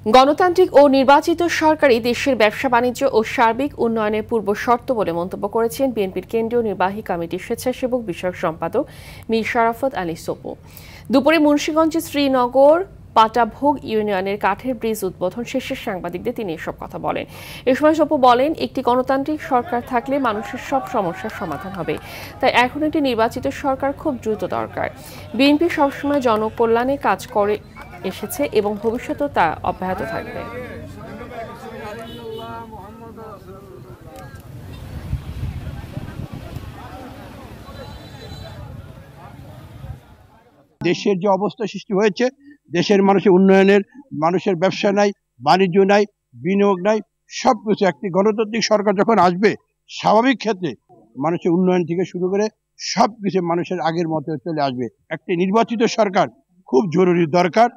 গণতান্ত্রিক ও নির্বাচিত সরকারই দেশের ব্যবসা বাণিজ্য ও সার্বিক উন্নয়নের পূর্ব শর্ত বলে মন্তব্য করেছেন বিএনপির কেন্দ্রীয় নির্বাহী কমিটির স্বেচ্ছাসেবক বিষয়ক সম্পাদক মীর শরাফত আলী সপু। দুপুরে মুন্সিগঞ্জের শ্রীনগর পাটাভোগ ইউনিয়নের কাঠের ব্রিজ উদ্বোধন শেষে সাংবাদিকদের তিনি এসব কথা বলেন। এ সময় সপু বলেন, একটি গণতান্ত্রিক সরকার থাকলে মানুষের সব সমস্যার সমাধান হবে, তাই এখন একটি নির্বাচিত সরকার খুব দ্রুত দরকার। বিএনপি সবসময় জনকল্যাণে কাজ করে এসেছে এবং ভবিষ্যতেও তা অব্যাহত থাকবে। দেশের যে অবস্থা সৃষ্টি হয়েছে, দেশের মানুষের উন্নয়নের, মানুষের ব্যবসা নাই, বাণিজ্য নাই, বিনিয়োগ নাই, সবকিছু একটি গণতান্ত্রিক সরকার যখন আসবে, স্বাভাবিক ক্ষেত্রে মানুষের উন্নয়ন থেকে শুরু করে সবকিছু মানুষের আগের মতো চলে আসবে। একটি নির্বাচিত সরকার খুব জরুরি দরকার।